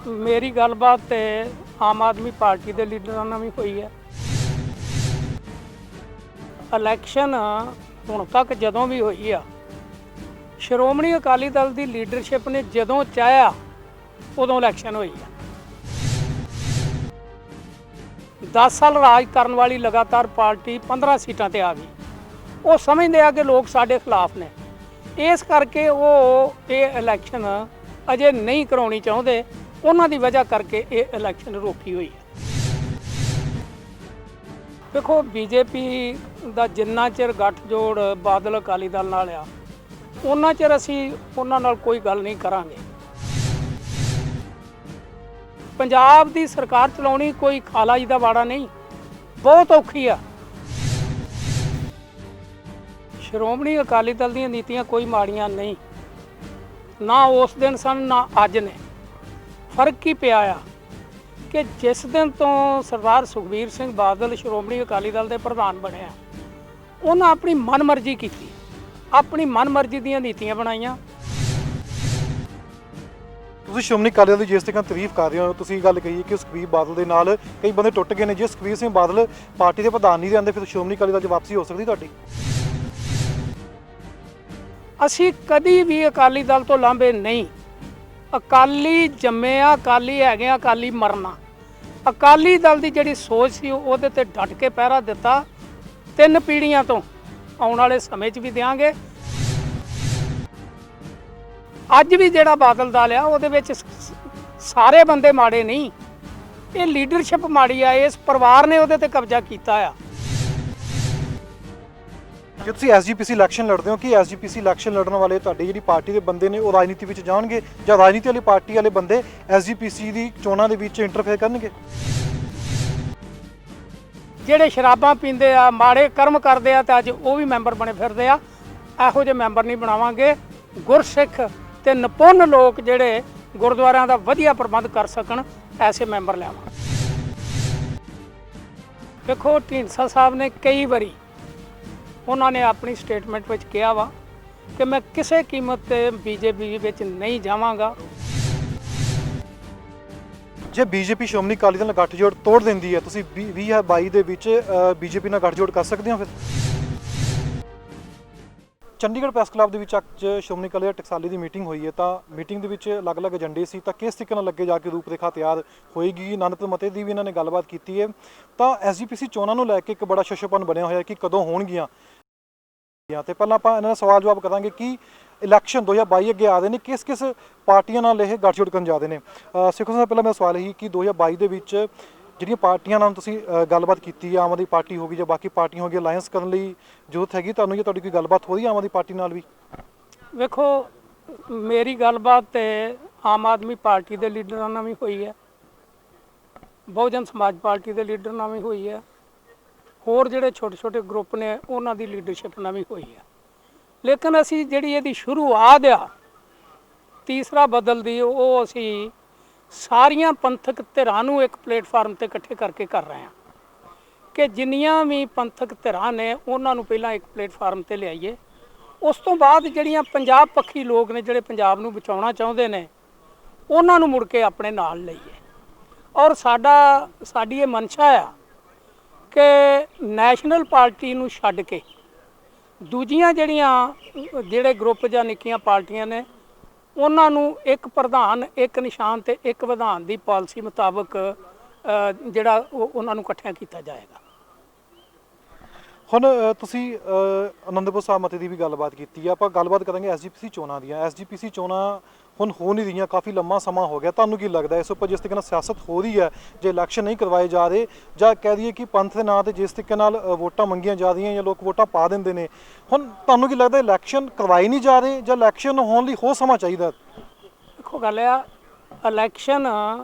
मेरी गलबात तो आम आदमी पार्टी के लीडर नाल भी हुई है। इलैक्शन हुण तक जदों भी हुई आ, श्रोमणी अकाली दल की लीडरशिप ने जदों चाहया उदों इलैक्शन हुई है। 10 साल राज करने वाली लगातार पार्टी 15 सीटां ते आ गई। वो समझते आ कि लोग साडे खिलाफ ने, इस करके वो ये इलैक्शन अजे नहीं कराउणी चाहुंदे। उन्हां दी वजह करके ये इलैक्शन रोकी हुई है। देखो बीजेपी का जिन्ना चिर गठजोड़ बादल अकाली दल नाल आ, उन्ना चिर असीं उन्हां नाल कोई गल नहीं करांगे। पंजाब दी सरकार चलाउणी कोई खाला जी दा वाड़ा नहीं, बहुत औखी आ। श्रोमणी अकाली दल ਦੀਆਂ ਨੀਤੀਆਂ कोई माड़ियां नहीं, ना उस दिन सन ना अज ने। फर्क ही पिया आ कि जिस दिन तो सरदार सुखबीर सिंह बादल श्रोमणी अकाली दल के प्रधान बने, उन्हें अपनी मनमर्जी की, अपनी मनमर्जी ਦੀਆਂ ਨੀਤੀਆਂ बनाईਆਂ। ਤੁਸੀਂ ਸ਼੍ਰੋਮਣੀ ਅਕਾਲੀ ਦਲ ਦੀ ਜਿਸ ਤਰੀਕੇ ਨਾਲ ਤਾਰੀਫ ਕਰ ਰਹੇ ਹੋ, ਤੁਸੀਂ ਗੱਲ ਕਹੀ ਕਿ ਸੁਖਬੀਰ ਬਾਦਲ ਦੇ ਨਾਲ ਕਈ ਬੰਦੇ ਟੁੱਟ ਗਏ ਨੇ। ਜੇ ਸੁਖਬੀਰ ਸਿੰਘ ਬਾਦਲ ਪਾਰਟੀ ਦੇ ਪ੍ਰਧਾਨ ਨਹੀਂ ਰਹਿੰਦੇ ਫਿਰ ਸ਼੍ਰੋਮਣੀ ਅਕਾਲੀ ਦਲ 'ਚ ਵਾਪਸੀ ਹੋ ਸਕਦੀ ਤੁਹਾਡੀ? ਅਸੀਂ ਕਦੀ ਵੀ ਅਕਾਲੀ ਦਲ ਤੋਂ ਲਾਂਭੇ ਨਹੀਂ। ਅਕਾਲੀ ਜੰਮਿਆ, ਅਕਾਲੀ ਹੈਗੇ, ਅਕਾਲੀ ਮਰਨਾ। ਅਕਾਲੀ ਦਲ ਦੀ ਜਿਹੜੀ ਸੋਚ ਸੀ ਉਹਦੇ ਤੇ ਡਟ ਕੇ ਪਹਿਰਾ ਦਿੱਤਾ 3 ਪੀੜ੍ਹੀਆਂ ਤੋਂ, ਆਉਣ ਵਾਲੇ ਸਮੇਂ 'ਚ ਵੀ ਦਿਆਂਗੇ। ਅੱਜ ਵੀ ਜਿਹੜਾ ਬਾਦਲ ਦਲ ਆ ਉਹਦੇ ਵਿੱਚ ਸਾਰੇ ਬੰਦੇ ਮਾੜੇ ਨਹੀਂ, ਇਹ ਲੀਡਰਸ਼ਿਪ ਮਾੜੀ ਆ। ਇਸ ਪਰਿਵਾਰ ਨੇ ਉਹਦੇ ਤੇ ਕਬਜ਼ਾ ਕੀਤਾ ਆ। ਜੇ ਤੁਸੀਂ ਐਸਜੀਪੀਸੀ ਇਲੈਕਸ਼ਨ ਲੜਦੇ ਹੋ ਕਿ ਐਸਜੀਪੀਸੀ ਇਲੈਕਸ਼ਨ ਲੜਨ ਵਾਲੇ ਤੁਹਾਡੀ ਜਿਹੜੀ ਪਾਰਟੀ ਦੇ ਬੰਦੇ ਨੇ ਉਹ ਰਾਜਨੀਤੀ ਵਿੱਚ ਜਾਣਗੇ ਜਾਂ ਰਾਜਨੀਤੀ ਵਾਲੀ ਪਾਰਟੀ ਵਾਲੇ ਬੰਦੇ ਐਸਜੀਪੀਸੀ ਦੀ ਚੋਣਾਂ ਦੇ ਵਿੱਚ ਇੰਟਰਫੇਅਰ ਕਰਨਗੇ? ਜਿਹੜੇ ਸ਼ਰਾਬਾਂ ਪੀਂਦੇ ਆ, ਮਾੜੇ ਕਰਮ ਕਰਦੇ ਆ ਤੇ ਅੱਜ ਉਹ ਵੀ ਮੈਂਬਰ ਬਣੇ ਫਿਰਦੇ ਆ, ਇਹੋ ਜਿਹੇ ਮੈਂਬਰ ਨਹੀਂ ਬਣਾਵਾਂਗੇ। ਗੁਰਸਿੱਖ ਤੇ ਨਿਪੁੰਨ ਲੋਕ ਜਿਹੜੇ ਗੁਰਦੁਆਰਿਆਂ ਦਾ ਵਧੀਆ ਪ੍ਰਬੰਧ ਕਰ ਸਕਣ, ਐਸੇ ਮੈਂਬਰ ਲਿਆਵਾਂ। ਦੇਖੋ ਢੀਂਡਸਾ ਸਾਹਿਬ ਨੇ ਕਈ ਵਾਰੀ ਉਹਨਾਂ ਨੇ ਆਪਣੀ ਸਟੇਟਮੈਂਟ ਵਿੱਚ ਕਿਹਾ ਵਾ ਕਿ ਮੈਂ ਕਿਸੇ ਕੀਮਤ ਤੇ ਬੀਜੇਪੀ ਵਿੱਚ ਨਹੀਂ ਜਾਵਾਂਗਾ। ਜੇ ਬੀਜੇਪੀ ਸ਼੍ਰੋਮਣੀ ਅਕਾਲੀ ਦਲ ਨਾਲ ਗੱਠਜੋੜ ਤੋੜ ਦਿੰਦੀ ਹੈ, ਤੁਸੀਂ 2022 ਦੇ ਵਿੱਚ ਬੀਜੇਪੀ ਨਾਲ ਗੱਠਜੋੜ ਕਰ ਸਕਦੇ ਹੋ ਫਿਰ? ਚੰਡੀਗੜ੍ਹ ਪ੍ਰੈਸ ਕਲੱਬ ਦੇ ਵਿੱਚ ਅੱਜ ਸ਼੍ਰੋਮਣੀ ਅਕਾਲੀ ਦਲ ਟਕਸਾਲੀ ਦੀ ਮੀਟਿੰਗ ਹੋਈ ਹੈ, ਤਾਂ ਮੀਟਿੰਗ ਦੇ ਵਿੱਚ ਅਲੱਗ-ਅਲੱਗ ਏਜੰਡੇ ਸੀ, ਤਾਂ ਕਿਸ ਤਰੀਕੇ ਨਾਲ ਲੱਗੇ ਜਾ ਕੇ ਰੂਪਰੇਖਾ ਤਿਆਰ ਹੋਏਗੀ। ਆਨੰਦਪੁਰ ਮਤੇ ਦੀ ਵੀ ਇਹਨਾਂ ਨੇ ਗੱਲਬਾਤ ਕੀਤੀ ਹੈ। ਤਾਂ ਐਸਜੀਪੀਸੀ ਚੋਣਾਂ ਨੂੰ ਲੈ ਕੇ ਇੱਕ ਬੜਾ ਸ਼ਸ਼ੋਪਨ ਬਣਿਆ ਹੋਇਆ ਕਿ ਕਦੋਂ ਹੋਣਗੀਆਂ। ਤੇ ਪਹਿਲਾਂ ਆਪਾਂ ਇਹਨਾਂ ਦਾ ਸਵਾਲ ਜਵਾਬ ਕਰਾਂਗੇ ਕਿ ਇਲੈਕਸ਼ਨ 2022 ਅੱਗੇ ਆ ਰਹੇ ਨੇ, ਕਿਸ ਕਿਸ ਪਾਰਟੀਆਂ ਨਾਲ ਇਹ ਗੱਠਜੋੜ ਕਰਨ ਜਾ ਰਹੇ ਨੇ। ਸਿੱਖੋ ਸਾਹਿਬ, ਪਹਿਲਾਂ ਮੇਰਾ ਸਵਾਲ ਇਹੀ ਕਿ 2022 ਦੇ ਵਿੱਚ ਜਿਹੜੀਆਂ ਪਾਰਟੀਆਂ ਨਾਲ ਤੁਸੀਂ ਗੱਲਬਾਤ ਕੀਤੀ, ਆਮ ਆਦਮੀ ਪਾਰਟੀ ਹੋ ਗਈ ਜਾਂ ਬਾਕੀ ਪਾਰਟੀਆਂ ਹੋ ਗਈਆਂ, ਅਲਾਇੰਸ ਕਰਨ ਲਈ ਜ਼ਰੂਰਤ ਹੈਗੀ ਤੁਹਾਨੂੰ ਜਾਂ ਤੁਹਾਡੀ ਕੋਈ ਗੱਲਬਾਤ ਹੋ ਰਹੀ ਆਮ ਆਦਮੀ ਪਾਰਟੀ ਨਾਲ ਵੀ? ਵੇਖੋ ਮੇਰੀ ਗੱਲਬਾਤ ਤੇ ਆਮ ਆਦਮੀ ਪਾਰਟੀ ਦੇ ਲੀਡਰਾਂ ਨਾਲ ਵੀ ਹੋਈ ਹੈ, ਬਹੁਜਨ ਸਮਾਜ ਪਾਰਟੀ ਦੇ ਲੀਡਰ ਨਾਲ ਵੀ ਹੋਈ ਹੈ, ਹੋਰ ਜਿਹੜੇ ਛੋਟੇ ਛੋਟੇ ਗਰੁੱਪ ਨੇ ਉਹਨਾਂ ਦੀ ਲੀਡਰਸ਼ਿਪ ਨਾਲ ਵੀ ਹੋਈ ਹੈ। ਲੇਕਿਨ ਅਸੀਂ ਜਿਹੜੀ ਇਹਦੀ ਸ਼ੁਰੂਆਤ ਆ ਤੀਸਰਾ ਬਦਲ ਦੀ, ਉਹ ਅਸੀਂ ਸਾਰੀਆਂ ਪੰਥਕ ਧਿਰਾਂ ਨੂੰ ਇੱਕ ਪਲੇਟਫਾਰਮ ਤੇ ਇਕੱਠੇ ਕਰਕੇ ਕਰ ਰਹੇ ਹਾਂ ਕਿ ਜਿੰਨੀਆਂ ਵੀ ਪੰਥਕ ਧਿਰਾਂ ਨੇ ਉਹਨਾਂ ਨੂੰ ਪਹਿਲਾਂ ਇੱਕ ਪਲੇਟਫਾਰਮ ਤੇ ਲਿਆਈਏ। ਉਸ ਤੋਂ ਬਾਅਦ ਜਿਹੜੀਆਂ ਪੰਜਾਬ ਪੱਖੀ ਲੋਕ ਨੇ, ਜਿਹੜੇ ਪੰਜਾਬ ਨੂੰ ਬਚਾਉਣਾ ਚਾਹੁੰਦੇ ਨੇ, ਉਹਨਾਂ ਨੂੰ ਮੁੜ ਕੇ ਆਪਣੇ ਨਾਲ ਲਈਏ। ਔਰ ਸਾਡੀ ਇਹ ਮਨਸ਼ਾ ਆ ਕਿ ਨੈਸ਼ਨਲ ਪਾਰਟੀ ਨੂੰ ਛੱਡ ਕੇ ਦੂਜੀਆਂ ਜਿਹੜੇ ਗਰੁੱਪ ਜਾਂ ਨਿੱਕੀਆਂ ਪਾਰਟੀਆਂ ਨੇ, ਉਹਨਾਂ ਨੂੰ ਇੱਕ ਪ੍ਰਧਾਨ, ਇੱਕ ਨਿਸ਼ਾਨ ਤੇ ਇੱਕ ਵਿਧਾਨ ਦੀ ਪਾਲਿਸੀ ਮੁਤਾਬਕ ਜਿਹੜਾ ਉਹਨਾਂ ਨੂੰ ਇਕੱਠਿਆਂ ਕੀਤਾ ਜਾਏਗਾ। ਹੁਣ ਤੁਸੀਂ ਆਨੰਦਪੁਰ ਸਾਹਿਬ ਮਤੇ ਦੀ ਵੀ ਗੱਲਬਾਤ ਕੀਤੀ ਆ, ਆਪਾਂ ਗੱਲਬਾਤ ਕਰਾਂਗੇ ਐਸਜੀਪੀਸੀ ਚੋਣਾਂ ਦੀਆਂ। ਐਸਜੀਪੀਸੀ ਚੋਣਾਂ ਹੁਣ ਹੋ ਨਹੀਂ ਰਹੀਆਂ, ਕਾਫੀ ਲੰਮਾ ਸਮਾਂ ਹੋ ਗਿਆ। ਤੁਹਾਨੂੰ ਕੀ ਲੱਗਦਾ ਇਸ ਉੱਪਰ ਜਿਸ ਤਰੀਕੇ ਨਾਲ ਸਿਆਸਤ ਹੋ ਰਹੀ ਹੈ, ਜੇ ਇਲੈਕਸ਼ਨ ਨਹੀਂ ਕਰਵਾਏ ਜਾ ਰਹੇ ਜਾਂ ਕਹਿ ਦਈਏ ਕਿ ਪੰਥ ਦੇ ਨਾਂ 'ਤੇ ਜਿਸ ਤਰੀਕੇ ਨਾਲ ਵੋਟਾਂ ਮੰਗੀਆਂ ਜਾ ਰਹੀਆਂ ਜਾਂ ਲੋਕ ਵੋਟਾਂ ਪਾ ਦਿੰਦੇ ਨੇ, ਹੁਣ ਤੁਹਾਨੂੰ ਕੀ ਲੱਗਦਾ ਇਲੈਕਸ਼ਨ ਕਰਵਾਏ ਨਹੀਂ ਜਾ ਰਹੇ ਜਾਂ ਇਲੈਕਸ਼ਨ ਹੋਣ ਲਈ ਹੋਰ ਸਮਾਂ ਚਾਹੀਦਾ? ਦੇਖੋ ਗੱਲ ਆ, ਇਲੈਕਸ਼ਨ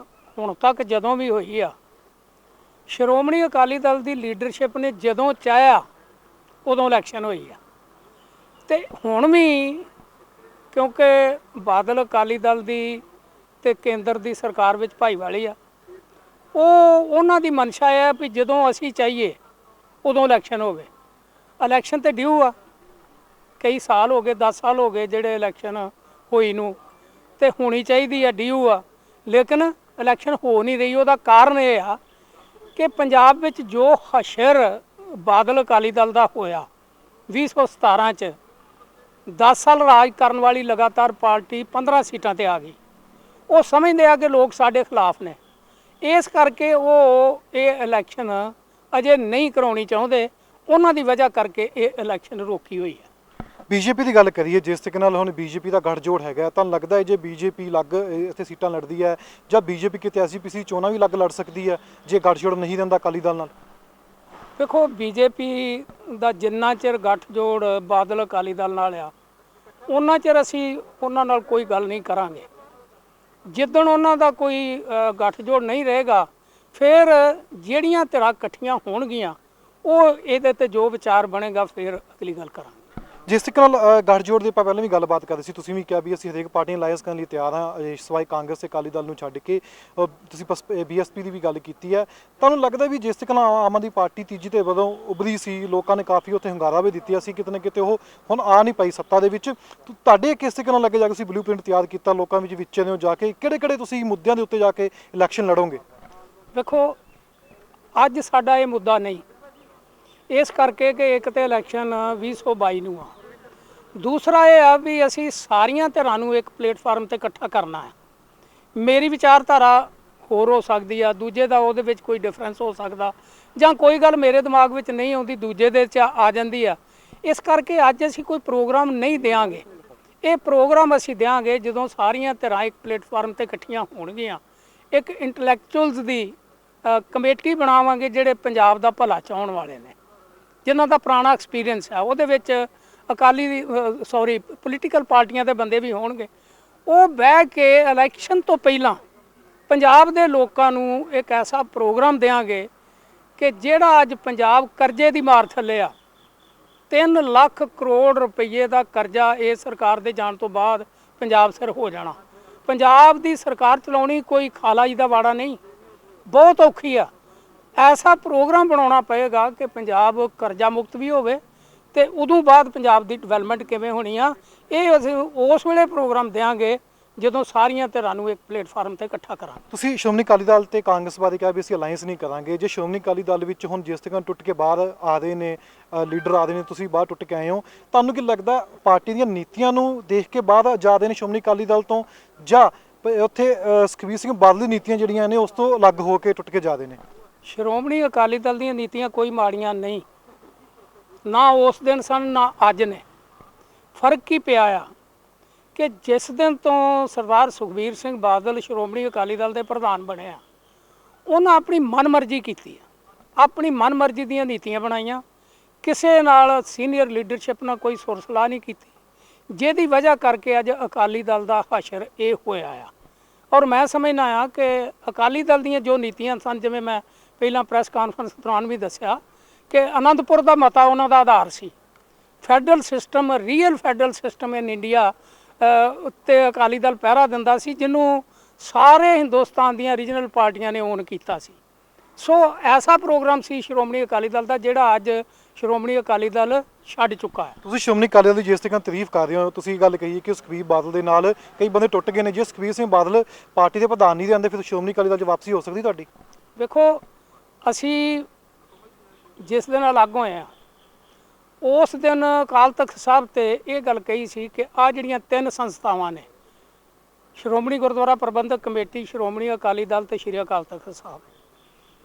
ਹੁਣ ਤੱਕ ਜਦੋਂ ਵੀ ਹੋਈ ਆ, ਸ਼੍ਰੋਮਣੀ ਅਕਾਲੀ ਦਲ ਦੀ ਲੀਡਰਸ਼ਿਪ ਨੇ ਜਦੋਂ ਚਾਹਿਆ ਉਦੋਂ ਇਲੈਕਸ਼ਨ ਹੋਈ ਆ। ਤੇ ਹੁਣ ਵੀ ਕਿਉਂਕਿ ਬਾਦਲ ਅਕਾਲੀ ਦਲ ਦੀ ਤੇ ਕੇਂਦਰ ਦੀ ਸਰਕਾਰ ਵਿੱਚ ਭਾਈਵਾਲੀ ਆ, ਉਹਨਾਂ ਦੀ ਮਨਸ਼ਾ ਹੈ ਵੀ ਜਦੋਂ ਅਸੀਂ ਚਾਹੀਏ ਉਦੋਂ ਇਲੈਕਸ਼ਨ ਹੋਵੇ। ਇਲੈਕਸ਼ਨ ਤੇ ਡਿਊ ਆ, ਕਈ ਸਾਲ ਹੋ ਗਏ, 10 ਸਾਲ ਹੋ ਗਏ ਜਿਹੜੇ ਇਲੈਕਸ਼ਨ ਹੋਈ ਨੂੰ, ਤੇ ਹੋਣੀ ਚਾਹੀਦੀ ਆ, ਡਿਊ ਆ। ਲੇਕਿਨ ਇਲੈਕਸ਼ਨ ਹੋ ਨਹੀਂ ਰਹੀ, ਉਹਦਾ ਕਾਰਨ ਇਹ ਆ ਕਿ ਪੰਜਾਬ ਵਿੱਚ ਜੋ ਹਸ਼ਰ ਬਾਦਲ ਅਕਾਲੀ ਦਲ ਦਾ ਹੋਇਆ 2017 ਚ 10 ਸਾਲ ਰਾਜ ਕਰਨ ਵਾਲੀ ਲਗਾਤਾਰ ਪਾਰਟੀ 15 ਸੀਟਾਂ ਤੇ ਆ ਗਈ। ਉਹ ਸਮਝਦੇ ਆ ਕਿ ਲੋਕ ਸਾਡੇ ਖਿਲਾਫ ਨੇ, ਇਸ ਕਰਕੇ ਉਹ ਇਹ ਇਲੈਕਸ਼ਨ ਅਜੇ ਨਹੀਂ ਕਰਾਉਣੀ ਚਾਹੁੰਦੇ। ਉਹਨਾਂ ਦੀ ਵਜ੍ਹਾ ਕਰਕੇ ਇਹ ਇਲੈਕਸ਼ਨ ਰੋਕੀ ਹੋਈ ਹੈ। ਬੀਜੇਪੀ ਦੀ ਗੱਲ ਕਰੀਏ, ਜਿਸ ਤਰੀਕੇ ਨਾਲ ਹੁਣ ਬੀਜੇਪੀ ਦਾ ਗੱਠਜੋੜ ਹੈਗਾ, ਤਾਂ ਲੱਗਦਾ ਹੈ ਜੇ ਬੀਜੇਪੀ ਲੱਗ ਇੱਥੇ ਸੀਟਾਂ ਲੜਦੀ ਹੈ ਜਾਂ ਬੀਜੇਪੀ ਕਿਤੇ ਐਸਜੀਪੀਸੀ ਚੋਣਾਂ ਵੀ ਲੱਗ ਲੜ ਸਕਦੀ ਹੈ ਜੇ ਗੱਠਜੋੜ ਨਹੀਂ ਰਹਿੰਦਾ ਅਕਾਲੀ ਦਲ ਨਾਲ? ਦੇਖੋ, ਬੀਜੇਪੀ ਦਾ ਜਿੰਨਾ ਚਿਰ ਗੱਠਜੋੜ ਬਾਦਲ ਅਕਾਲੀ ਦਲ ਨਾਲ ਆ, ਉਹਨਾਂ ਚਿਰ ਅਸੀਂ ਉਹਨਾਂ ਨਾਲ ਕੋਈ ਗੱਲ ਨਹੀਂ ਕਰਾਂਗੇ। ਜਿੱਦਣ ਉਹਨਾਂ ਦਾ ਕੋਈ ਗੱਠਜੋੜ ਨਹੀਂ ਰਹੇਗਾ, ਫਿਰ ਜਿਹੜੀਆਂ ਧਿਰਾਂ ਇਕੱਠੀਆਂ ਹੋਣਗੀਆਂ ਉਹ ਇਹਦੇ ਤੇ ਜੋ ਵਿਚਾਰ ਬਣੇਗਾ ਫਿਰ ਅਗਲੀ ਗੱਲ ਕਰਾਂਗੇ। ਜਿਸ ਤਰੀਕੇ ਨਾਲ ਗੱਠਜੋੜ ਦੀ ਆਪਾਂ ਪਹਿਲਾਂ ਵੀ ਗੱਲਬਾਤ ਕਰਦੇ ਸੀ, ਤੁਸੀਂ ਵੀ ਕਿਹਾ ਵੀ ਅਸੀਂ ਹਰੇਕ ਪਾਰਟੀ ਨਾਲ ਅਲਾਈਅੰਸ ਕਰਨ ਲਈ ਤਿਆਰ ਹਾਂ ਸਿਵਾਏ ਕਾਂਗਰਸ ਤੇ ਅਕਾਲੀ ਦਲ ਨੂੰ ਛੱਡ ਕੇ। ਤੁਸੀਂ ਬੀਐਸਪੀ ਦੀ ਵੀ ਗੱਲ ਕੀਤੀ ਹੈ। ਤੁਹਾਨੂੰ ਲੱਗਦਾ ਵੀ ਜਿਸ ਤਰੀਕੇ ਨਾਲ ਆਮ ਆਦਮੀ ਪਾਰਟੀ ਤੀਜੀ ਤੇ ਵਜੋਂ ਉਭਰੀ ਸੀ, ਲੋਕਾਂ ਨੇ ਕਾਫੀ ਉੱਥੇ ਹੁੰਗਾਰਾ ਵੀ ਦਿੱਤਾ ਸੀ, ਕਿਤੇ ਨਾ ਕਿਤੇ ਉਹ ਹੁਣ ਆ ਨਹੀਂ ਪਾਈ ਸੱਤਾ ਦੇ ਵਿੱਚ। ਤੁਹਾਡੇ ਕਿਸ ਤਰੀਕੇ ਨਾਲ ਲੱਗੇ ਜਾ ਕੇ ਤੁਸੀਂ ਬਲੂ ਪ੍ਰਿੰਟ ਤਿਆਰ ਕੀਤਾ, ਲੋਕਾਂ ਵਿੱਚ ਵਿਚੇ ਨੇ ਜਾ ਕੇ ਕਿਹੜੇ ਤੁਸੀਂ ਮੁੱਦਿਆਂ ਦੇ ਉੱਤੇ ਜਾ ਕੇ ਇਲੈਕਸ਼ਨ ਲੜੋਗੇ? ਵੇਖੋ, ਅੱਜ ਸਾਡਾ ਇਹ ਮੁੱਦਾ ਨਹੀਂ, ਇਸ ਕਰਕੇ ਕਿ ਇੱਕ ਤੇ ਇਲੈਕਸ਼ਨ 2022 ਨੂੰ ਆ, ਦੂਸਰਾ ਇਹ ਆ ਵੀ ਅਸੀਂ ਸਾਰੀਆਂ ਧਿਰਾਂ ਨੂੰ ਇੱਕ ਪਲੇਟਫਾਰਮ ਤੇ ਇਕੱਠਾ ਕਰਨਾ ਹੈ। ਮੇਰੀ ਵਿਚਾਰਧਾਰਾ ਹੋਰ ਹੋ ਸਕਦੀ ਆ, ਦੂਜੇ ਦਾ ਉਹਦੇ ਵਿੱਚ ਕੋਈ ਡਿਫਰੈਂਸ ਹੋ ਸਕਦਾ, ਜਾਂ ਕੋਈ ਗੱਲ ਮੇਰੇ ਦਿਮਾਗ ਵਿੱਚ ਨਹੀਂ ਆਉਂਦੀ ਦੂਜੇ ਦੇ 'ਚ ਆ ਜਾਂਦੀ ਆ। ਇਸ ਕਰਕੇ ਅੱਜ ਅਸੀਂ ਕੋਈ ਪ੍ਰੋਗਰਾਮ ਨਹੀਂ ਦਿਆਂਗੇ। ਇਹ ਪ੍ਰੋਗਰਾਮ ਅਸੀਂ ਦਿਆਂਗੇ ਜਦੋਂ ਸਾਰੀਆਂ ਧਿਰਾਂ ਇੱਕ ਪਲੇਟਫਾਰਮ ਤੇ ਇਕੱਠੀਆਂ ਹੋਣਗੀਆਂ। ਇੱਕ ਇੰਟੈਲੈਕਚੁਅਲਸ ਦੀ ਕਮੇਟੀ ਬਣਾਵਾਂਗੇ ਜਿਹੜੇ ਪੰਜਾਬ ਦਾ ਭਲਾ ਚਾਹੁਣ ਵਾਲੇ ਨੇ, ਜਿਨ੍ਹਾਂ ਦਾ ਪੁਰਾਣਾ ਐਕਸਪੀਰੀਅੰਸ ਹੈ। ਉਹਦੇ ਵਿੱਚ ਅਕਾਲੀ ਪੋਲੀਟੀਕਲ ਪਾਰਟੀਆਂ ਦੇ ਬੰਦੇ ਵੀ ਹੋਣਗੇ। ਉਹ ਬਹਿ ਕੇ ਇਲੈਕਸ਼ਨ ਤੋਂ ਪਹਿਲਾਂ ਪੰਜਾਬ ਦੇ ਲੋਕਾਂ ਨੂੰ ਇੱਕ ਐਸਾ ਪ੍ਰੋਗਰਾਮ ਦੇਵਾਂਗੇ ਕਿ ਜਿਹੜਾ ਅੱਜ ਪੰਜਾਬ ਕਰਜ਼ੇ ਦੀ ਮਾਰ ਥੱਲੇ ਆ, 3 ਲੱਖ ਕਰੋੜ ਰੁਪਏ ਦਾ ਕਰਜ਼ਾ ਇਸ ਸਰਕਾਰ ਦੇ ਜਾਣ ਤੋਂ ਬਾਅਦ ਪੰਜਾਬ ਸਿਰ ਹੋ ਜਾਣਾ। ਪੰਜਾਬ ਦੀ ਸਰਕਾਰ ਚਲਾਉਣੀ ਕੋਈ ਖਾਲਾ ਜੀ ਦਾ ਵਾੜਾ ਨਹੀਂ, ਬਹੁਤ ਔਖੀ ਆ। ਐਸਾ ਪ੍ਰੋਗਰਾਮ ਬਣਾਉਣਾ ਪਏਗਾ ਕਿ ਪੰਜਾਬ ਕਰਜ਼ਾ ਮੁਕਤ ਵੀ ਹੋਵੇ, ਤੇ ਉਦੋਂ ਬਾਅਦ ਪੰਜਾਬ ਦੀ ਡਿਵੈਲਪਮੈਂਟ ਕਿਵੇਂ ਹੋਣੀ ਆ, ਇਹ ਅਸੀਂ ਉਸ ਵੇਲੇ ਪ੍ਰੋਗਰਾਮ ਦੇਵਾਂਗੇ ਜਦੋਂ ਸਾਰੀਆਂ ਧਿਰਾਂ ਨੂੰ ਇੱਕ ਪਲੇਟਫਾਰਮ ਤੇ ਇਕੱਠਾ ਕਰਾਂਗੇ। ਤੁਸੀਂ ਸ਼੍ਰੋਮਣੀ ਅਕਾਲੀ ਦਲ ਤੇ ਕਾਂਗਰਸ ਬਾਰੇ ਕਿਹਾ ਵੀ ਅਸੀਂ ਅਲਾਈਅੰਸ ਨਹੀਂ ਕਰਾਂਗੇ। ਜੇ ਸ਼੍ਰੋਮਣੀ ਅਕਾਲੀ ਦਲ ਵਿੱਚ ਹੁਣ ਜਿਸ ਤਰ੍ਹਾਂ ਟੁੱਟ ਕੇ ਬਾਹਰ ਆ ਰਹੇ ਨੇ ਲੀਡਰ ਆ ਰਹੇ ਨੇ, ਤੁਸੀਂ ਬਾਹਰ ਟੁੱਟ ਕੇ ਆਏ ਹੋ, ਤੁਹਾਨੂੰ ਕੀ ਲੱਗਦਾ ਪਾਰਟੀ ਦੀਆਂ ਨੀਤੀਆਂ ਨੂੰ ਦੇਖ ਕੇ ਬਾਹਰ ਜਾ ਰਹੇ ਨੇ ਸ਼੍ਰੋਮਣੀ ਅਕਾਲੀ ਦਲ ਤੋਂ, ਜਾਂ ਉੱਥੇ ਸੁਖਬੀਰ ਸਿੰਘ ਬਾਦਲ ਦੀ ਨੀਤੀਆਂ ਜਿਹੜੀਆਂ ਨੇ ਉਸ ਤੋਂ ਅਲੱਗ ਹੋ ਕੇ ਟੁੱਟ ਕੇ ਜਾ ਰਹੇ ਨੇ? ਸ਼੍ਰੋਮਣੀ ਅਕਾਲੀ ਦਲ ਦੀਆਂ ਨੀਤੀਆਂ ਕੋਈ ਮਾੜੀਆਂ ਨਹੀਂ, ਨਾ ਉਸ ਦਿਨ ਸਨ ਨਾ ਅੱਜ ਨੇ। ਫਰਕ ਕੀ ਪਿਆ ਆ ਕਿ ਜਿਸ ਦਿਨ ਤੋਂ ਸਰਦਾਰ ਸੁਖਬੀਰ ਸਿੰਘ ਬਾਦਲ ਸ਼੍ਰੋਮਣੀ ਅਕਾਲੀ ਦਲ ਦੇ ਪ੍ਰਧਾਨ ਬਣਿਆ, ਉਹਨਾਂ ਆਪਣੀ ਮਨਮਰਜ਼ੀ ਕੀਤੀ ਆ, ਆਪਣੀ ਮਨਮਰਜ਼ੀ ਦੀਆਂ ਨੀਤੀਆਂ ਬਣਾਈਆਂ, ਕਿਸੇ ਨਾਲ ਸੀਨੀਅਰ ਲੀਡਰਸ਼ਿਪ ਨਾਲ ਕੋਈ ਸੁਰ ਸਲਾਹ ਨਹੀਂ ਕੀਤੀ, ਜਿਹਦੀ ਵਜ੍ਹਾ ਕਰਕੇ ਅੱਜ ਅਕਾਲੀ ਦਲ ਦਾ ਹਸ਼ਰ ਇਹ ਹੋਇਆ ਆ। ਔਰ ਮੈਂ ਸਮਝਦਾ ਆ ਕਿ ਅਕਾਲੀ ਦਲ ਦੀਆਂ ਜੋ ਨੀਤੀਆਂ ਸਨ, ਜਿਵੇਂ ਮੈਂ ਪਹਿਲਾਂ ਪ੍ਰੈਸ ਕਾਨਫਰੰਸ ਦੌਰਾਨ ਵੀ ਦੱਸਿਆ ਕਿ ਅਨੰਦਪੁਰ ਦਾ ਮਤਾ ਉਹਨਾਂ ਦਾ ਆਧਾਰ ਸੀ। Federal system, real federal system in India ਉੱਤੇ ਅਕਾਲੀ ਦਲ ਪਹਿਰਾ ਦਿੰਦਾ ਸੀ, ਜਿਹਨੂੰ ਸਾਰੇ ਹਿੰਦੁਸਤਾਨ ਦੀਆਂ ਰੀਜਨਲ ਪਾਰਟੀਆਂ ਨੇ ਓਨ ਕੀਤਾ ਸੀ। ਸੋ ਐਸਾ ਪ੍ਰੋਗਰਾਮ ਸੀ ਸ਼੍ਰੋਮਣੀ ਅਕਾਲੀ ਦਲ ਦਾ ਜਿਹੜਾ ਅੱਜ ਸ਼੍ਰੋਮਣੀ ਅਕਾਲੀ ਦਲ ਛੱਡ ਚੁੱਕਾ ਹੈ। ਤੁਸੀਂ ਸ਼੍ਰੋਮਣੀ ਅਕਾਲੀ ਦਲ ਦੀ ਜਿਸ ਤਰ੍ਹਾਂ ਤਾਰੀਫ ਕਰ ਰਹੇ ਹੋ, ਤੁਸੀਂ ਗੱਲ ਕਹੀ ਕਿ ਸੁਖਬੀਰ ਬਾਦਲ ਦੇ ਨਾਲ ਕਈ ਬੰਦੇ ਟੁੱਟ ਗਏ ਨੇ, ਜੇ ਸੁਖਬੀਰ ਸਿੰਘ ਬਾਦਲ ਪਾਰਟੀ ਦੇ ਪ੍ਰਧਾਨ ਨਹੀਂ ਰਹਿੰਦੇ ਫਿਰ ਸ਼੍ਰੋਮਣੀ ਅਕਾਲੀ ਦਲ 'ਚ ਵਾਪਸੀ ਹੋ ਸਕਦੀ ਤੁਹਾਡੀ? ਵੇਖੋ, ਅਸੀਂ ਜਿਸ ਦਿਨ ਅਲੱਗ ਹੋਏ ਆ ਉਸ ਦਿਨ ਅਕਾਲ ਤਖਤ ਸਾਹਿਬ ਤੇ ਇਹ ਗੱਲ ਕਹੀ ਸੀ ਕਿ ਆ ਜਿਹੜੀਆਂ 3 ਸੰਸਥਾਵਾਂ ਨੇ, ਸ਼੍ਰੋਮਣੀ ਗੁਰਦੁਆਰਾ ਪ੍ਰਬੰਧਕ ਕਮੇਟੀ, ਸ਼੍ਰੋਮਣੀ ਅਕਾਲੀ ਦਲ ਤੇ ਸ਼੍ਰੀ ਅਕਾਲ ਤਖਤ ਸਾਹਿਬ,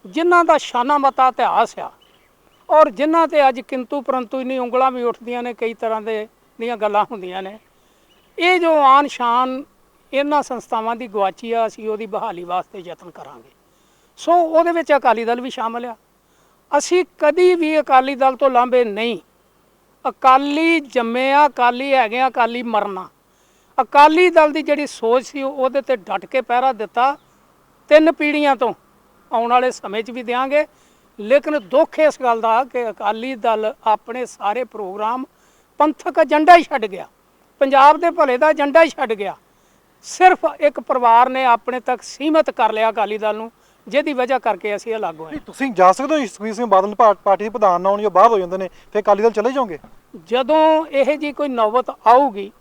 ਜਿਨ੍ਹਾਂ ਦਾ ਸ਼ਾਨਾ ਮਤਾ ਇਤਿਹਾਸ ਆ ਔਰ ਜਿਨ੍ਹਾਂ ਤੇ ਅੱਜ ਕਿੰਤੂ ਪਰੰਤੂ ਇੰਨੀ ਉਂਗਲਾਂ ਵੀ ਉੱਠਦੀਆਂ ਨੇ, ਕਈ ਤਰ੍ਹਾਂ ਦੀਆਂ ਗੱਲਾਂ ਹੁੰਦੀਆਂ ਨੇ, ਇਹ ਜੋ ਆਨ ਸ਼ਾਨ ਇਹਨਾਂ ਸੰਸਥਾਵਾਂ ਦੀ ਗਵਾਚੀ ਆ, ਅਸੀਂ ਉਹਦੀ ਬਹਾਲੀ ਵਾਸਤੇ ਯਤਨ ਕਰਾਂਗੇ। ਸੋ ਉਹਦੇ ਵਿੱਚ ਅਕਾਲੀ ਦਲ ਵੀ ਸ਼ਾਮਲ ਆ। ਅਸੀਂ ਕਦੀ ਵੀ ਅਕਾਲੀ ਦਲ ਤੋਂ ਲਾਂਭੇ ਨਹੀਂ। ਅਕਾਲੀ ਜੰਮਿਆ, ਅਕਾਲੀ ਹੈਗੇ ਆ, ਅਕਾਲੀ ਮਰਨਾ। ਅਕਾਲੀ ਦਲ ਦੀ ਜਿਹੜੀ ਸੋਚ ਸੀ ਉਹਦੇ ਤੇ ਡਟ ਕੇ ਪਹਿਰਾ ਦਿੱਤਾ 3 ਪੀੜ੍ਹੀਆਂ ਤੋਂ, ਆਉਣ ਵਾਲੇ ਸਮੇਂ 'ਚ ਵੀ ਦਿਆਂਗੇ। ਲੇਕਿਨ ਦੁੱਖ ਇਸ ਗੱਲ ਦਾ ਕਿ ਅਕਾਲੀ ਦਲ ਆਪਣੇ ਸਾਰੇ ਪ੍ਰੋਗਰਾਮ ਪੰਥਕ ਏਜੰਡਾ ਹੀ ਛੱਡ ਗਿਆ, ਪੰਜਾਬ ਦੇ ਭਲੇ ਦਾ ਏਜੰਡਾ ਹੀ ਛੱਡ ਗਿਆ। ਸਿਰਫ ਇੱਕ ਪਰਿਵਾਰ ਨੇ ਆਪਣੇ ਤੱਕ ਸੀਮਤ ਕਰ ਲਿਆ ਅਕਾਲੀ ਦਲ ਨੂੰ, ਜਿਹਦੀ ਵਜ੍ਹਾ ਕਰਕੇ ਅਸੀਂ ਅਲੱਗ ਹੋਏ। ਤੁਸੀਂ ਜਾ ਸਕਦੇ ਹੋ ਸੁਖਬੀਰ ਸਿੰਘ ਬਾਦਲ ਪਾਰਟੀ ਦੇ ਪ੍ਰਧਾਨ ਨਾ ਹੋਣ ਜਾਂ ਬਾਹਰ ਹੋ ਜਾਂਦੇ ਨੇ ਫਿਰ ਅਕਾਲੀ ਦਲ ਚਲੇ ਜਾਓਗੇ? ਜਦੋਂ ਇਹ ਜੀ ਕੋਈ ਨੌਬਤ ਆਊਗੀ,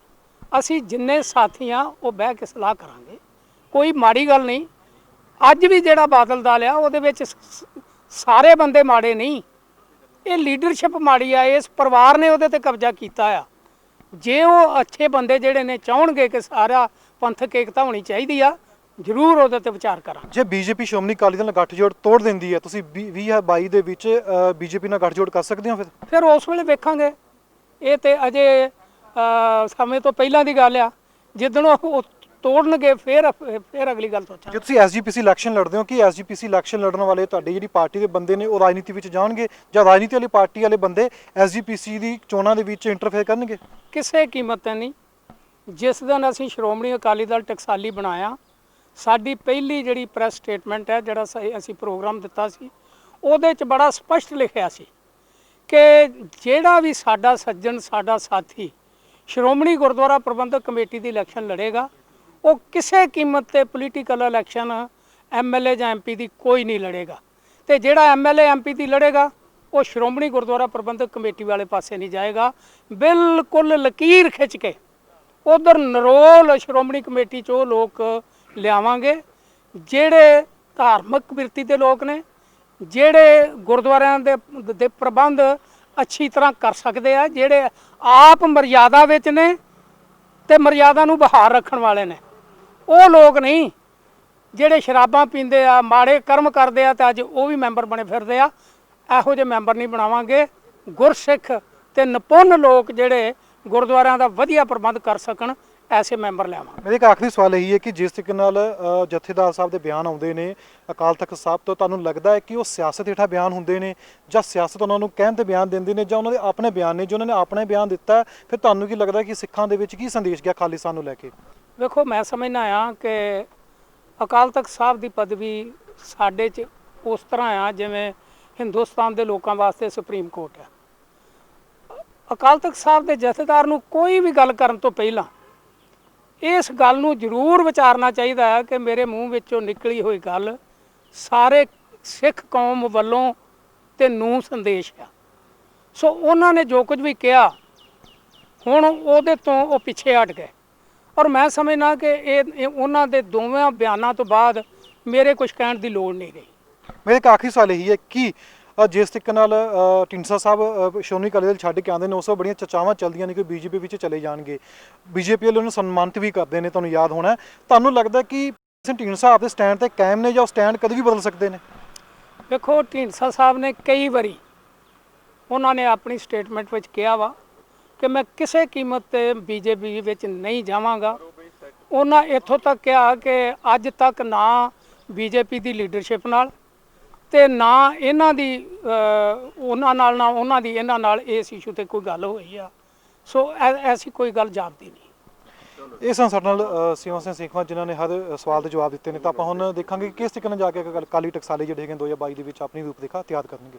ਅਸੀਂ ਜਿੰਨੇ ਸਾਥੀ ਆ ਉਹ ਬਹਿ ਕੇ ਸਲਾਹ ਕਰਾਂਗੇ। ਕੋਈ ਮਾੜੀ ਗੱਲ ਨਹੀਂ, ਅੱਜ ਵੀ ਜਿਹੜਾ ਬਾਦਲ ਦਲ ਆ ਉਹਦੇ ਵਿੱਚ ਸਾਰੇ ਬੰਦੇ ਮਾੜੇ ਨਹੀਂ, ਇਹ ਲੀਡਰਸ਼ਿਪ ਮਾੜੀ ਆ, ਇਸ ਪਰਿਵਾਰ ਨੇ ਉਹਦੇ ਤੇ ਕਬਜ਼ਾ ਕੀਤਾ ਆ। ਜੇ ਉਹ ਅੱਛੇ ਬੰਦੇ ਜਿਹੜੇ ਨੇ ਚਾਹਣਗੇ ਕਿ ਸਾਰਾ ਪੰਥਕ ਏਕਤਾ ਹੋਣੀ ਚਾਹੀਦੀ ਆ, ਜ਼ਰੂਰ ਉਹਦੇ ਤੇ ਵਿਚਾਰ ਕਰਾਂਗੇ। ਜੇ ਬੀਜੇਪੀ ਸ਼੍ਰੋਮਣੀ ਅਕਾਲੀ ਦਲ ਨਾਲ ਗੱਠਜੋੜ ਤੋੜ ਦਿੰਦੀ ਹੈ, ਤੁਸੀਂ 2022 ਦੇ ਵਿੱਚ ਬੀਜੇਪੀ ਨਾਲ ਗੱਠਜੋੜ ਕਰ ਸਕਦੇ ਹੋ ਫਿਰ ਉਸ ਵੇਲੇ ਵੇਖਾਂਗੇ। ਇਹ ਤੇ ਅਜੇ ਸਮੇਂ ਤੋਂ ਪਹਿਲਾਂ ਦੀ ਗੱਲ ਆ, ਜਿੱਦਣ ਉਹ ਤੋੜਨਗੇ ਫਿਰ ਅਗਲੀ ਗੱਲ ਸੋਚਾਂਗੇ। ਜੇ ਤੁਸੀਂ ਐਸਜੀਪੀਸੀ ਇਲੈਕਸ਼ਨ ਲੜਦੇ ਹੋ, ਕਿ ਐਸਜੀਪੀਸੀ ਇਲੈਕਸ਼ਨ ਲੜਨ ਵਾਲੇ ਤੁਹਾਡੀ ਜਿਹੜੀ ਪਾਰਟੀ ਦੇ ਬੰਦੇ ਨੇ ਉਹ ਰਾਜਨੀਤੀ ਵਿੱਚ ਜਾਣਗੇ, ਜਾਂ ਰਾਜਨੀਤੀ ਵਾਲੀ ਪਾਰਟੀ ਵਾਲੇ ਬੰਦੇ ਐਸਜੀਪੀਸੀ ਦੀ ਚੋਣਾਂ ਦੇ ਵਿੱਚ ਇੰਟਰਫੇਅਰ ਕਰਨਗੇ? ਕਿਸੇ ਕੀਮਤ ਤੇ ਨਹੀਂ। ਜਿਸ ਦਿਨ ਅਸੀਂ ਸ਼੍ਰੋਮਣੀ ਅਕਾਲੀ ਦਲ ਟਕਸਾਲੀ ਬਣਾਇਆ, ਸਾਡੀ ਪਹਿਲੀ ਜਿਹੜੀ ਪ੍ਰੈਸ ਸਟੇਟਮੈਂਟ ਹੈ, ਜਿਹੜਾ ਅਸੀਂ ਪ੍ਰੋਗਰਾਮ ਦਿੱਤਾ ਸੀ, ਉਹਦੇ 'ਚ ਬੜਾ ਸਪਸ਼ਟ ਲਿਖਿਆ ਸੀ ਕਿ ਜਿਹੜਾ ਵੀ ਸਾਡਾ ਸੱਜਣ, ਸਾਡਾ ਸਾਥੀ ਸ਼੍ਰੋਮਣੀ ਗੁਰਦੁਆਰਾ ਪ੍ਰਬੰਧਕ ਕਮੇਟੀ ਦੀ ਇਲੈਕਸ਼ਨ ਲੜੇਗਾ, ਉਹ ਕਿਸੇ ਕੀਮਤ ਤੇ ਪੋਲੀਟੀਕਲ ਇਲੈਕਸ਼ਨ ਐਮਐਲਏ ਜਾਂ ਐਮਪੀ ਦੀ ਕੋਈ ਨਹੀਂ ਲੜੇਗਾ। ਤੇ ਜਿਹੜਾ ਐਮਐਲਏ ਐਮਪੀ ਦੀ ਲੜੇਗਾ ਉਹ ਸ਼੍ਰੋਮਣੀ ਗੁਰਦੁਆਰਾ ਪ੍ਰਬੰਧਕ ਕਮੇਟੀ ਵਾਲੇ ਪਾਸੇ ਨਹੀਂ ਜਾਏਗਾ। ਬਿਲਕੁਲ ਲਕੀਰ ਖਿੱਚ ਕੇ ਉਧਰ ਨਰੋਲ ਸ਼੍ਰੋਮਣੀ ਕਮੇਟੀ 'ਚ ਉਹ ਲੋਕ ਲਿਆਵਾਂਗੇ ਜਿਹੜੇ ਧਾਰਮਿਕ ਬਿਰਤੀ ਦੇ ਲੋਕ ਨੇ, ਜਿਹੜੇ ਗੁਰਦੁਆਰਿਆਂ ਦੇ ਪ੍ਰਬੰਧ ਅੱਛੀ ਤਰ੍ਹਾਂ ਕਰ ਸਕਦੇ ਆ, ਜਿਹੜੇ ਆਪ ਮਰਿਆਦਾ ਵਿੱਚ ਨੇ ਤੇ ਮਰਿਆਦਾ ਨੂੰ ਬਹਾਰ ਰੱਖਣ ਵਾਲੇ ਨੇ। ਉਹ ਲੋਕ ਨਹੀਂ ਜਿਹੜੇ ਸ਼ਰਾਬਾਂ ਪੀਂਦੇ ਆ, ਮਾੜੇ ਕਰਮ ਕਰਦੇ ਆ ਤੇ ਅੱਜ ਉਹ ਵੀ ਮੈਂਬਰ ਬਣੇ ਫਿਰਦੇ ਆ। ਇਹੋ ਜਿਹੇ ਮੈਂਬਰ ਨਹੀਂ ਬਣਾਵਾਂਗੇ। ਗੁਰਸਿੱਖ ਤੇ ਨਿਪੁੰਨ ਲੋਕ ਜਿਹੜੇ ਗੁਰਦੁਆਰਿਆਂ ਦਾ ਵਧੀਆ ਪ੍ਰਬੰਧ ਕਰ ਸਕਣ, ਐਸੇ ਮੈਂਬਰ ਲਿਆਵਾਂਗੇ। ਮੇਰੇ ਇੱਕ ਆਖਰੀ ਸਵਾਲ ਇਹੀ ਹੈ ਕਿ ਜਿਸ ਤਰੀਕੇ ਨਾਲ ਜਥੇਦਾਰ ਸਾਹਿਬ ਦੇ ਬਿਆਨ ਆਉਂਦੇ ਨੇ ਅਕਾਲ ਤਖਤ ਸਾਹਿਬ ਤੋਂ, ਤੁਹਾਨੂੰ ਲੱਗਦਾ ਹੈ ਕਿ ਉਹ ਸਿਆਸਤ ਹੇਠਾਂ ਬਿਆਨ ਹੁੰਦੇ ਨੇ, ਜਾਂ ਸਿਆਸਤ ਉਹਨਾਂ ਨੂੰ ਕਹਿਣ ਤੇ ਬਿਆਨ ਦਿੰਦੇ ਨੇ, ਜਾਂ ਉਹਨਾਂ ਦੇ ਆਪਣੇ ਬਿਆਨ ਨੇ, ਜੇ ਉਹਨਾਂ ਨੇ ਆਪਣੇ ਬਿਆਨ ਦਿੱਤਾ, ਫਿਰ ਤੁਹਾਨੂੰ ਕੀ ਲੱਗਦਾ ਕਿ ਸਿੱਖਾਂ ਦੇ ਵਿੱਚ ਕੀ ਸੰਦੇਸ਼ ਗਿਆ ਖਾਲਿਸਤਾਨ ਨੂੰ ਲੈ ਕੇ? ਵੇਖੋ, ਮੈਂ ਸਮਝਦਾ ਆ ਕਿ ਅਕਾਲ ਤਖਤ ਸਾਹਿਬ ਦੀ ਪਦਵੀ ਸਾਡੇ 'ਚ ਉਸ ਤਰ੍ਹਾਂ ਆ ਜਿਵੇਂ ਹਿੰਦੁਸਤਾਨ ਦੇ ਲੋਕਾਂ ਵਾਸਤੇ ਸੁਪਰੀਮ ਕੋਰਟ ਹੈ। ਅਕਾਲ ਤਖਤ ਸਾਹਿਬ ਦੇ ਜਥੇਦਾਰ ਨੂੰ ਕੋਈ ਵੀ ਗੱਲ ਕਰਨ ਤੋਂ ਪਹਿਲਾਂ ਇਸ ਗੱਲ ਨੂੰ ਜ਼ਰੂਰ ਵਿਚਾਰਨਾ ਚਾਹੀਦਾ ਹੈ ਕਿ ਮੇਰੇ ਮੂੰਹ ਵਿੱਚੋਂ ਨਿਕਲੀ ਹੋਈ ਗੱਲ ਸਾਰੇ ਸਿੱਖ ਕੌਮ ਵੱਲੋਂ ਤੇ ਨੂੰ ਸੰਦੇਸ਼ ਆ। ਸੋ ਉਹਨਾਂ ਨੇ ਜੋ ਕੁਝ ਵੀ ਕਿਹਾ, ਹੁਣ ਉਹਦੇ ਤੋਂ ਉਹ ਪਿੱਛੇ ਹਟ ਗਏ। ਔਰ ਮੈਂ ਸਮਝਦਾ ਕਿ ਇਹ ਉਹਨਾਂ ਦੇ ਦੋਵਾਂ ਬਿਆਨਾਂ ਤੋਂ ਬਾਅਦ ਮੇਰੇ ਕੁਝ ਕਹਿਣ ਦੀ ਲੋੜ ਨਹੀਂ ਰਹੀ। ਮੇਰੇ ਇੱਕ ਆਖਰੀ ਸਵਾਲ ਇਹੀ ਹੈ ਕਿ ਜਿਸ ਤਰੀਕੇ ਨਾਲ ਢੀਂਡਸਾ ਸਾਹਿਬ ਸ਼੍ਰੋਮਣੀ ਅਕਾਲੀ ਦਲ ਛੱਡ ਕੇ ਆਉਂਦੇ ਨੇ, ਉਸ ਤੋਂ ਬੜੀਆਂ ਚਰਚਾਵਾਂ ਚੱਲਦੀਆਂ ਨੇ ਕਿ ਬੀਜੇਪੀ ਵਿੱਚ ਚਲੇ ਜਾਣਗੇ। ਬੀਜੇਪੀ ਵਾਲੇ ਉਹਨੂੰ ਸਨਮਾਨਿਤ ਵੀ ਕਰਦੇ ਨੇ, ਤੁਹਾਨੂੰ ਯਾਦ ਹੋਣਾ। ਤੁਹਾਨੂੰ ਲੱਗਦਾ ਕਿ ਢੀਂਡਸਾ ਆਪਦੇ ਸਟੈਂਡ ਤੇ ਕਾਇਮ ਨੇ, ਜਾਂ ਉਹ ਸਟੈਂਡ ਕਦੇ ਵੀ ਬਦਲ ਸਕਦੇ ਨੇ? ਵੇਖੋ, ਢੀਂਡਸਾ ਸਾਹਿਬ ਨੇ ਕਈ ਵਾਰੀ ਉਹਨਾਂ ਨੇ ਆਪਣੀ ਸਟੇਟਮੈਂਟ ਵਿੱਚ ਕਿਹਾ ਵਾ ਕਿ ਮੈਂ ਕਿਸੇ ਕੀਮਤ ਤੇ ਬੀਜੇਪੀ ਵਿੱਚ ਨਹੀਂ ਜਾਵਾਂਗਾ। ਉਹਨਾਂ ਇੱਥੋਂ ਤੱਕ ਕਿਹਾ ਕਿ ਅੱਜ ਤੱਕ ਨਾ ਬੀਜੇਪੀ ਦੀ ਲੀਡਰਸ਼ਿਪ ਨਾਲ ਤੇ ਨਾ ਇਹਨਾਂ ਦੀ ਉਹਨਾਂ ਨਾਲ, ਨਾ ਉਹਨਾਂ ਦੀ ਇਹਨਾਂ ਨਾਲ ਇਸ ਇਸ਼ੂ ਤੇ ਕੋਈ ਗੱਲ ਹੋਈ ਆ। ਸੋ ਐਸੀ ਕੋਈ ਗੱਲ ਜਾਪਦੀ ਨਹੀਂ। ਇਹ ਸਨ ਸਾਡੇ ਨਾਲ ਸੇਵਾ ਸਿੰਘ ਸੇਖਵਾਂ, ਜਿਨ੍ਹਾਂ ਨੇ ਹਰ ਸਵਾਲ ਦੇ ਜਵਾਬ ਦਿੱਤੇ ਨੇ। ਤਾਂ ਆਪਾਂ ਹੁਣ ਦੇਖਾਂਗੇ ਕਿ ਕਿਸ ਤਰੀਕੇ ਨਾਲ ਜਾ ਕੇ ਅਕਾਲੀ ਟਕਸਾਲੀ ਜਿਹੜੇ ਹੈਗੇ 2022 ਦੇ ਵਿੱਚ ਆਪਣੀ ਰੂਪਰੇਖਾ ਤਿਆਰ ਕਰਨਗੇ।